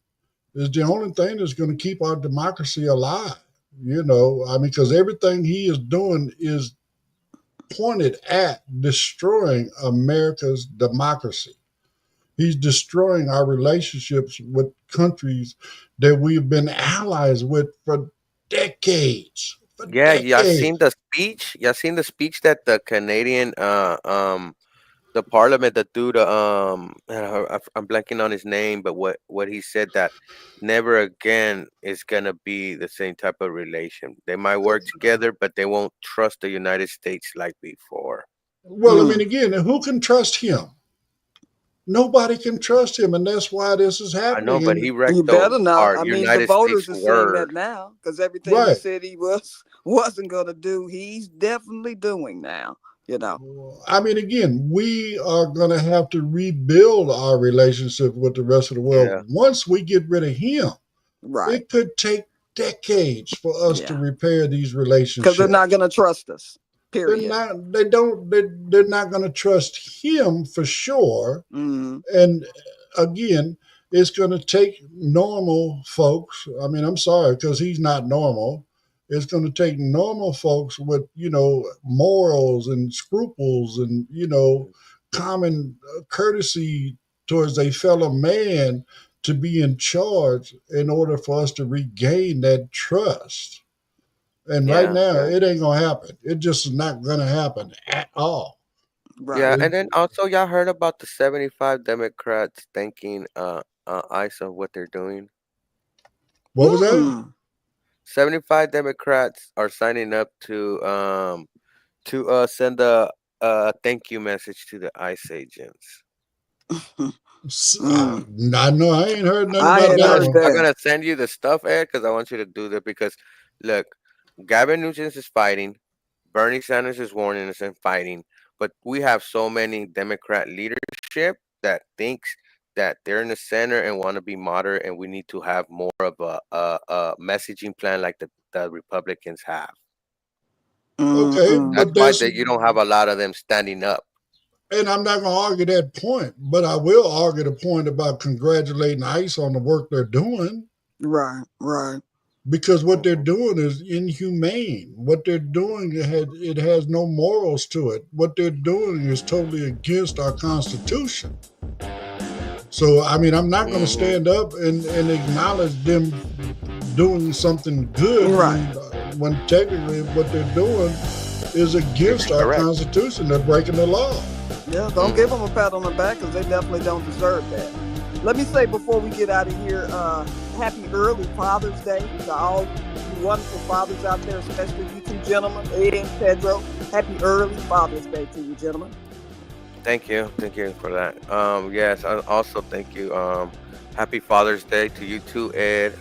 is the only thing that's going to keep our democracy alive. I mean, because everything he is doing is pointed at destroying America's democracy. He's destroying our relationships with countries that we've been allies with for decades. For Yeah, y'all seen decades. the speech? Y'all seen the speech that the Canadian the parliament, the dude, I'm blanking on his name, but what he said that never again is gonna be the same type of relation. They might work together, but they won't trust the United States like before. Well, I mean, Mm. again, who can trust him? Nobody can trust him, and that's why this is I know, happening. but he And You wrecked better not. our I mean, the United States voters are seeing that word. now because everything he right, said he wasn't going to do, he's definitely doing now. You know. I mean, again, we are going to have to rebuild our relationship with the rest of the world Yeah, once we get rid of him. Right. It could take decades for us to Yeah. repair these Because they're not relationships. going to trust us. They're Period. not. They don't. They're not going to trust him for sure. Mm. And again, it's going to take normal folks. I mean, I'm sorry because he's not normal. It's going to take normal folks with morals and scruples and common courtesy towards a fellow man to be in charge in order for us to regain that trust. And right yeah, now, yeah, it ain't gonna happen. It just is not gonna happen at all. yeah. Right. And then also, y'all heard about the 75 Democrats thanking ICE of what they're doing. What was that? Mm. 75 Democrats are signing up to send a thank you message to the ICE agents. I, Mm. I know I ain't heard nothing I I'm about hadn't that gonna heard one. I'm that. gonna send you the stuff, Ed, because I want you to do that. Because look, Gavin Newsom is fighting, Bernie Sanders is warning us and fighting, but we have so many Democrat leadership that thinks that they're in the center and want to be moderate, and we need to have more of a messaging plan like the Republicans have. Okay, Mm-mm. That's but why that's, that you don't have a lot of them standing up. and I'm not going to argue that point, but I will argue the point about congratulating ICE on the work they're doing. Right, right. Because what they're doing is inhumane. What they're doing, it has no morals to it. What they're doing is totally against our Constitution. So, I mean, I'm not going to Hmm. stand up and acknowledge them doing something good Right. when technically what they're doing is against our Correct. Constitution. They're breaking the law. Yeah, don't give them a pat on the back because they definitely don't deserve that. Let me say before we get out of here, happy early Father's Day to all you wonderful fathers out there, especially you two gentlemen, Ed and Pedro. Happy early Father's Day to you, gentlemen. Thank you for that. Yes, I also thank you. Happy Father's Day to you too, Ed.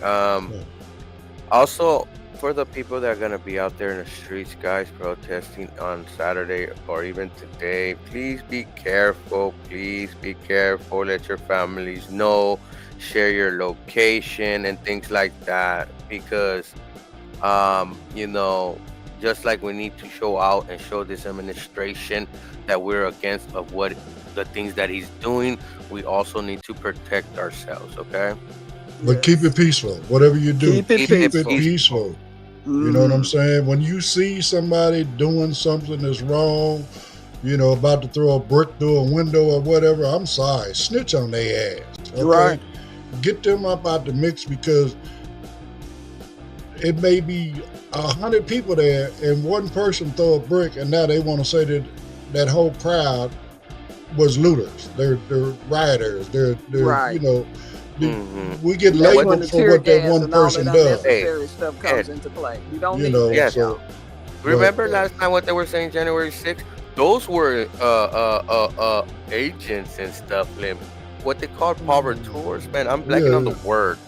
Also, for the people that are gonna be out there in the streets, guys, protesting on Saturday or even today, please be careful. Please be careful. Let your families know. Share your location and things like that, because you know, just like we need to show out and show this administration that we're against of what the things that he's doing, we also need to protect ourselves. Okay. But keep it peaceful. Whatever you do, Keep it keep it peaceful. peaceful. You know what I'm saying? When you see somebody doing something that's wrong, about to throw a brick through a window or whatever, I'm sorry. Snitch on their ass. Okay? Right. Get them up out the mix, because it may be 100 people there and one person throw a brick, and now they want to say that whole crowd was looters. They're rioters. They're Right. we get That's when labeled the for tear what that gas one and all person that does. unnecessary stuff comes into play. We don't need that. Yes. So Remember last time what they were saying January 6th? Those were agents and stuff, like what they call provocateurs, man. I'm blanking on the word.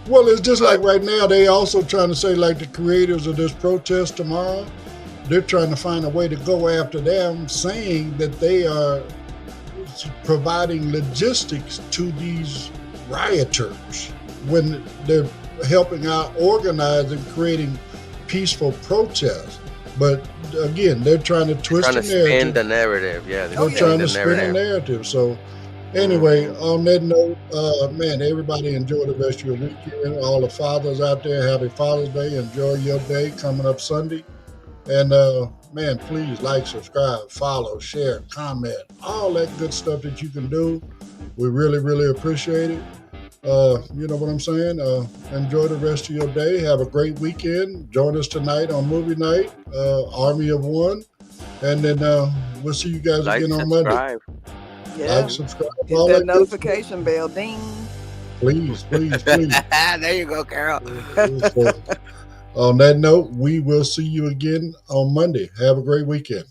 Well, it's just like right now, they also trying to say, like, the creators of this protest tomorrow, they're trying to find a way to go after them, saying that they are providing logistics to these rioters when they're helping out organizing, creating peaceful protests. But again, they're trying to twist Trying to the narrative. spin the narrative. Yeah, They're trying to spin the narrative. So anyway, on that note, man, everybody enjoy the rest of your weekend. All the fathers out there, happy Father's Day. Enjoy your day coming up Sunday. And man, please like, subscribe, follow, share, comment, all that good stuff that you can do. We really, really appreciate it. You know what I'm saying? Enjoy the rest of your day. Have a great weekend. Join us tonight on movie night, Army of One. And then we'll see you guys again on Monday. Yeah. Like, subscribe, hit all that that good notification bell. Ding. Please. There you go, Carol. So, on that note, we will see you again on Monday. Have a great weekend.